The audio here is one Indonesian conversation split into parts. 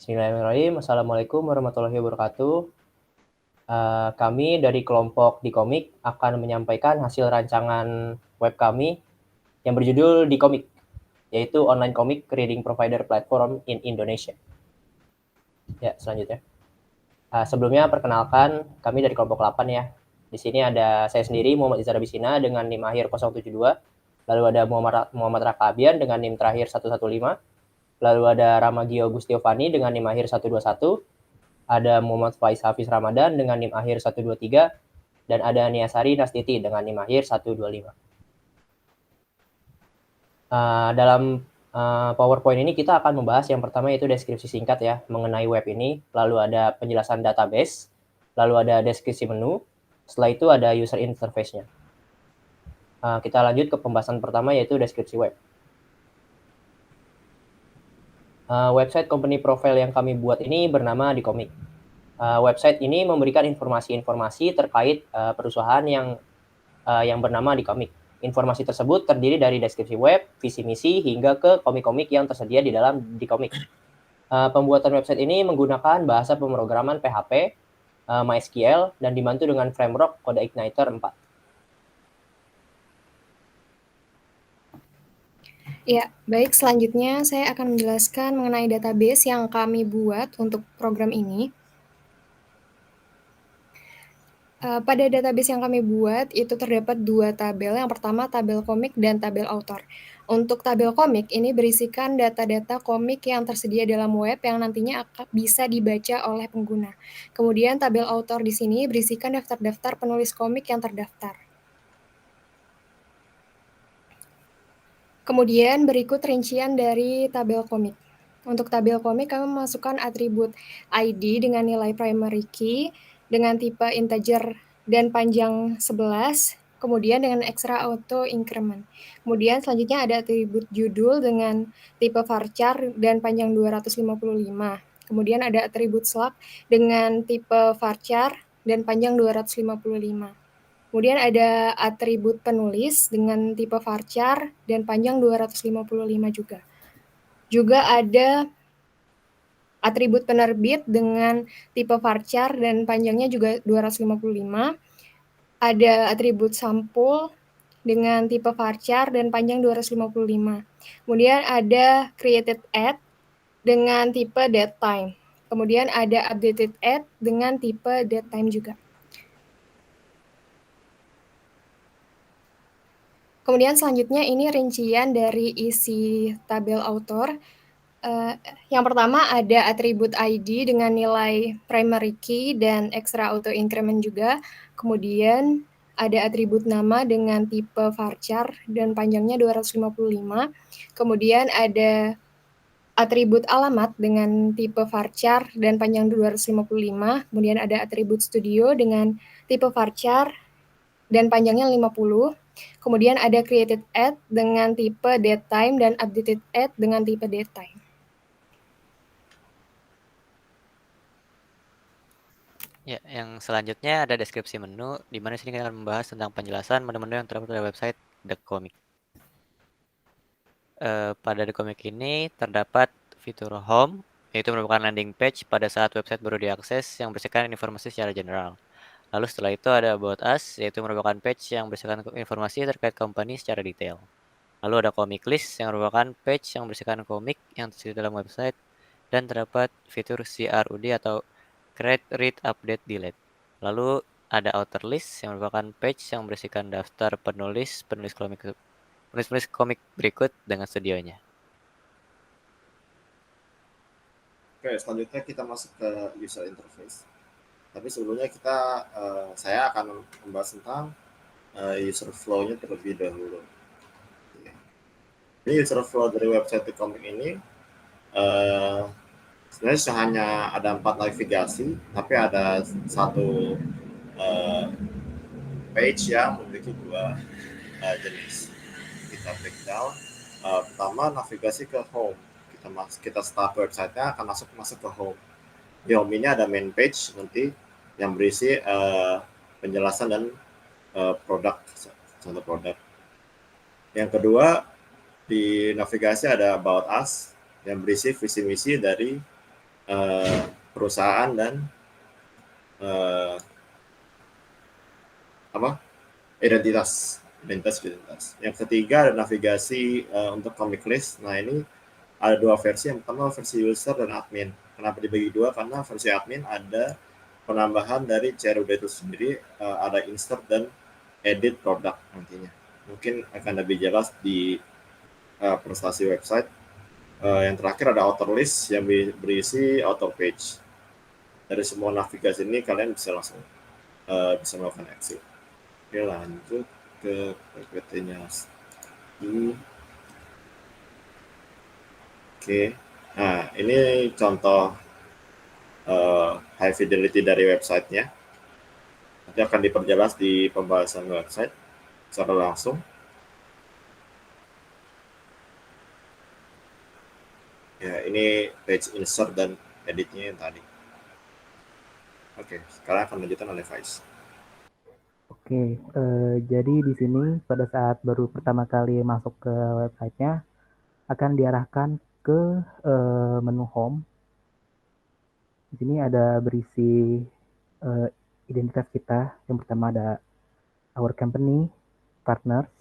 Bismillahirrahmanirrahim. Assalamualaikum warahmatullahi wabarakatuh. Kami dari kelompok Di Komik akan menyampaikan hasil rancangan web kami yang berjudul Di Komik, yaitu online comic reading provider platform in Indonesia. Ya, selanjutnya. Sebelumnya perkenalkan, kami dari kelompok 8 ya. Di sini ada saya sendiri, Muhammad Izhar Abisina dengan NIM akhir 072. Lalu ada Muhammad Raka Abian dengan NIM terakhir 115. Lalu ada Ramagio Gustiovani dengan NIM akhir 121. Ada Muhammad Faiz Hafiz Ramadan dengan NIM akhir 123. Dan ada Niasari Nastiti dengan NIM akhir 125. Dalam PowerPoint ini kita akan membahas yang pertama yaitu deskripsi singkat ya mengenai web ini, lalu ada penjelasan database, lalu ada deskripsi menu, setelah itu ada user interface-nya. Kita lanjut ke pembahasan pertama yaitu deskripsi web. Website company profile yang kami buat ini bernama Di Komik. Website ini memberikan informasi-informasi terkait perusahaan yang bernama Di Komik. Informasi tersebut terdiri dari deskripsi web, visi misi, hingga ke komik-komik yang tersedia di dalam Di Komik. Pembuatan website ini menggunakan bahasa pemrograman PHP, MySQL, dan dibantu dengan framework CodeIgniter 4. Ya, baik. Selanjutnya saya akan menjelaskan mengenai database yang kami buat untuk program ini. Pada database yang kami buat, itu terdapat 2 tabel. Yang pertama tabel komik dan tabel author. Untuk tabel komik, ini berisikan data-data komik yang tersedia dalam web yang nantinya bisa dibaca oleh pengguna. Kemudian tabel author di sini berisikan daftar-daftar penulis komik yang terdaftar. Kemudian berikut rincian dari tabel komik. Untuk tabel komik, kami memasukkan atribut ID dengan nilai primary key dengan tipe integer dan panjang 11, kemudian dengan extra auto increment. Kemudian selanjutnya ada atribut judul dengan tipe varchar dan panjang 255. Kemudian ada atribut slug dengan tipe varchar dan panjang 255. Kemudian ada atribut penulis dengan tipe varchar dan panjang 255 juga. Juga ada atribut penerbit dengan tipe varchar dan panjangnya juga 255. Ada atribut sampul dengan tipe varchar dan panjang 255. Kemudian ada created at dengan tipe datetime. Kemudian ada updated at dengan tipe datetime juga. Kemudian selanjutnya ini rincian dari isi tabel author. Yang pertama ada atribut ID dengan nilai primary key dan extra auto increment juga. Kemudian ada atribut nama dengan tipe varchar dan panjangnya 255. Kemudian ada atribut alamat dengan tipe varchar dan panjang 255. Kemudian ada atribut studio dengan tipe varchar dan panjangnya 50. Kemudian ada created at dengan tipe datetime dan updated at dengan tipe datetime. Ya, yang selanjutnya ada deskripsi menu, di mana sini kita akan membahas tentang penjelasan menu-menu yang terdapat pada website The Comic. Pada The Comic ini terdapat fitur Home, yaitu merupakan landing page pada saat website baru diakses yang berisikan informasi secara general. Lalu setelah itu ada About Us, yaitu merupakan page yang berisikan informasi terkait company secara detail. Lalu ada Comic List, yang merupakan page yang berisikan komik yang tersedia dalam website, dan terdapat fitur CRUD atau Create, Read, Update, Delete. Lalu ada Outer List, yang merupakan page yang berisikan daftar penulis komik berikut dengan studionya. Oke, selanjutnya kita masuk ke user interface. Tapi sebelumnya saya akan membahas tentang user flow-nya terlebih dahulu. Ini user flow dari website The Comic ini sebenarnya hanya ada 4 navigasi, tapi ada satu page yang memiliki 2 jenis. Kita breakdown. Pertama, navigasi ke home. Kita start website-nya akan masuk ke home. Di home ini ada main page nanti yang berisi penjelasan dan contoh produk. Yang kedua, di navigasi ada About Us yang berisi visi misi dari perusahaan dan identitas. Yang ketiga ada navigasi untuk comic list. Nah, ini ada dua versi. Yang pertama versi user dan admin. Kenapa dibagi dua? Karena versi admin ada penambahan dari CRUD itu sendiri, ada insert dan edit produk nantinya. Mungkin akan lebih jelas di prestasi website. Yang terakhir ada outer list yang berisi outer page. Dari semua navigasi ini kalian bisa langsung bisa melakukan exit. Oke, lanjut ke PPT-nya. Oke, nah ini contoh high fidelity dari websitenya. Nanti akan diperjelas di pembahasan website secara langsung. Ya, ini page insert dan editnya yang tadi. Oke, sekarang akan lanjutkan oleh Faiz. Oke, jadi di sini pada saat baru pertama kali masuk ke websitenya akan diarahkan ke menu home. Di sini ada berisi identitas kita. Yang pertama ada our company, partners,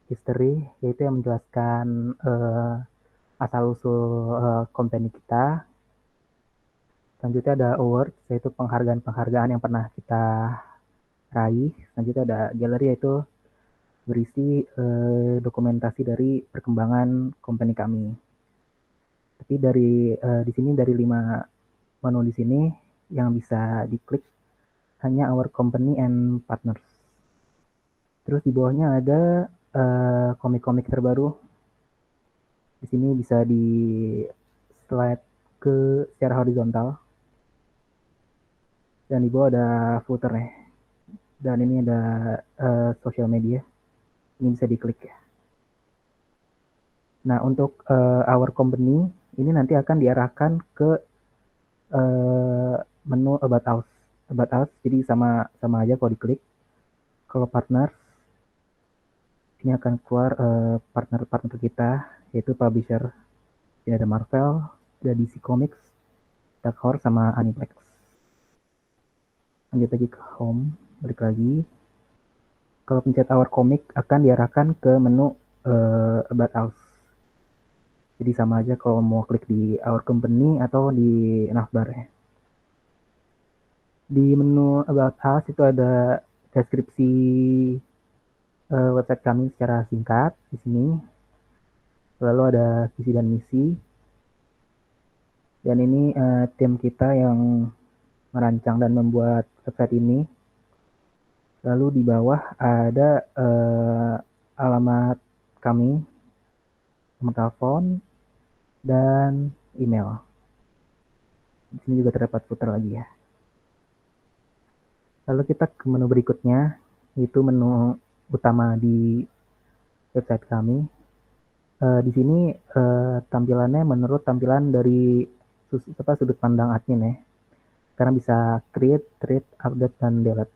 history, yaitu yang menjelaskan asal-usul company kita. Selanjutnya ada awards, yaitu penghargaan-penghargaan yang pernah kita raih. Selanjutnya ada gallery, yaitu berisi dokumentasi dari perkembangan company kami. Tapi dari di sini dari 5 menu di sini yang bisa diklik hanya our company and partners. Terus di bawahnya ada komik-komik terbaru. Di sini bisa di slide ke secara horizontal. Dan di bawah ada footer-nya. Dan ini ada social media. Ini bisa diklik ya. Nah, untuk our company ini nanti akan diarahkan ke menu about us. About us, jadi sama aja kalau diklik. Kalau partners, ini akan keluar partner-partner kita, yaitu publisher. Ini ada Marvel, ada DC Comics, Dark Horse, sama Aniplex. Lanjut lagi ke home, balik lagi. Kalau pencet our comic akan diarahkan ke menu about us. Jadi sama aja kalau mau klik di our company atau di navbar ya. Di menu about us itu ada deskripsi website kami secara singkat di sini. Lalu ada visi dan misi. Dan ini tim kita yang merancang dan membuat website ini. Lalu di bawah ada alamat kami, nomor telepon, dan email. Di sini juga terdapat footer lagi ya. Lalu kita ke menu berikutnya, yaitu menu utama di website kami. Di sini tampilannya menurut tampilan dari sudut pandang admin ya. Karena bisa create, update, dan delete.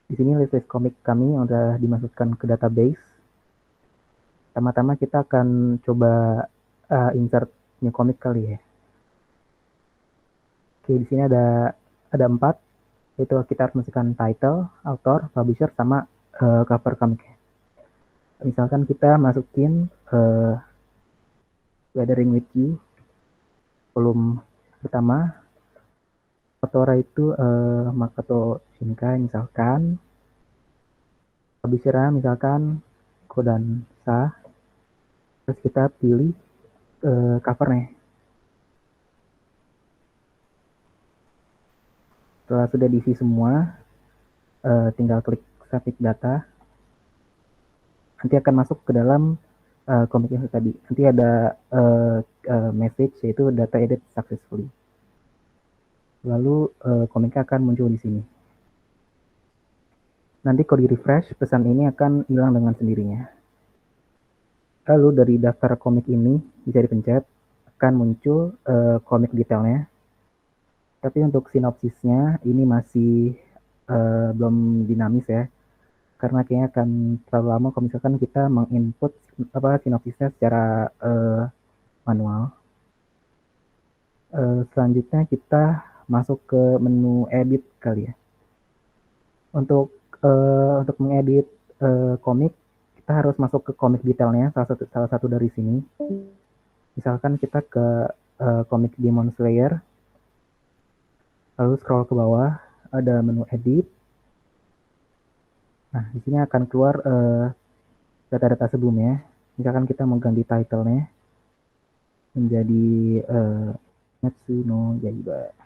Di sini list komik kami yang sudah dimasukkan ke database. Pertama-tama kita akan coba insert new komik kali ya. Oke, di sini ada 4, yaitu kita harus masukkan title, author, publisher, sama cover komiknya. Misalkan kita masukin Weathering with You, kolom pertama. Author itu Makoto Shinkai misalkan. Publisher misalkan Kodansha. Terus kita pilih covernya. Setelah sudah diisi semua, tinggal klik submit data. Nanti akan masuk ke dalam komik yang tadi. Nanti ada message yaitu data edit successfully. Lalu komiknya akan muncul di sini. Nanti kalau di refresh, pesan ini akan hilang dengan sendirinya. Lalu dari daftar komik ini bisa dipencet, akan muncul komik detailnya. Tapi untuk sinopsisnya ini masih belum dinamis ya. Karena kayaknya akan terlalu lama kalau misalkan kita menginput sinopsisnya secara manual. Selanjutnya kita masuk ke menu edit kali ya. Untuk mengedit komik, kita harus masuk ke komik detailnya, salah satu dari sini. Misalkan kita ke komik Demon Slayer, lalu scroll ke bawah, ada menu edit. Nah, di sini akan keluar data-data sebelumnya. Misalkan kita mau ganti title-nya menjadi Natsuno Yaiba.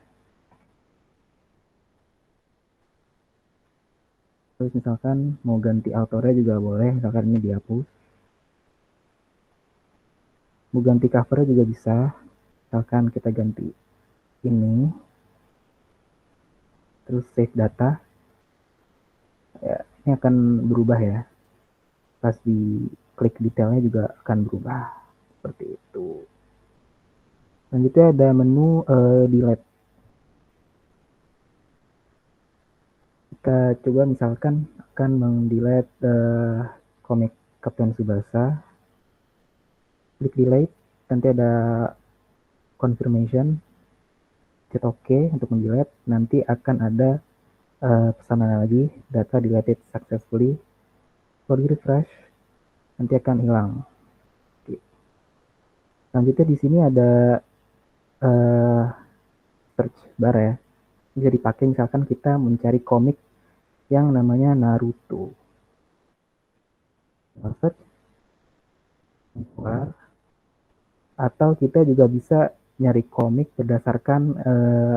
Terus misalkan mau ganti autornya juga boleh, misalkan ini dihapus. Mau ganti covernya juga bisa, misalkan kita ganti ini. Terus save data. Ya, ini akan berubah ya. Pas di klik detailnya juga akan berubah. Seperti itu. Selanjutnya ada menu delete. Kita coba misalkan akan mendelete komik Captain Tsubasa. Klik delete, nanti ada confirmation, klik OK untuk mendelete. Nanti akan ada pesanan lagi, data deleted successfully. Kalau di refresh, nanti akan hilang. Oke. Selanjutnya di sini ada search bar ya. Bisa dipakai misalkan kita mencari komik yang namanya Naruto. Search. Atau kita juga bisa nyari komik berdasarkan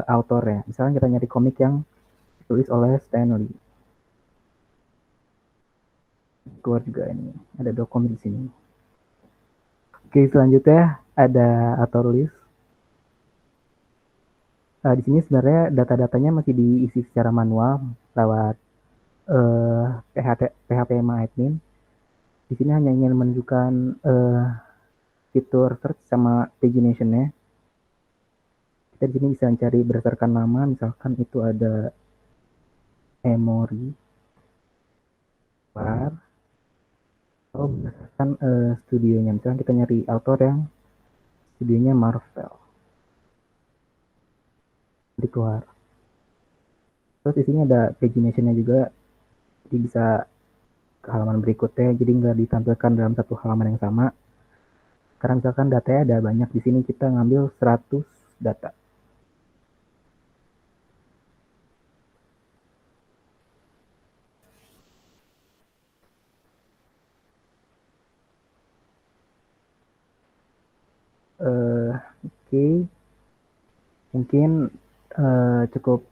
autornya. Misalnya kita nyari komik yang ditulis oleh Stan Lee. Keluar juga ini, ada 2 komik di sini. Oke, selanjutnya ada author list. Di sini sebenarnya data-datanya masih diisi secara manual lewat PHP admin. Di sini hanya ingin menunjukkan fitur search sama pagination-nya. Kita di sini bisa mencari berdasarkan nama, misalkan itu ada Emory, atau berdasarkan studionya. Misalkan kita nyari author yang studionya Marvel. Nanti keluar. Terus di sini ada pagination-nya juga, jadi bisa ke halaman berikutnya, jadi nggak ditampilkan dalam satu halaman yang sama. Karena misalkan datanya ada banyak, di sini kita ngambil 100 data. Oke. Mungkin cukup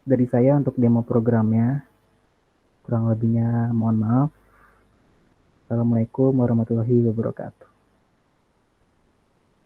dari saya untuk demo programnya. Kurang lebihnya mohon maaf. Assalamualaikum warahmatullahi wabarakatuh.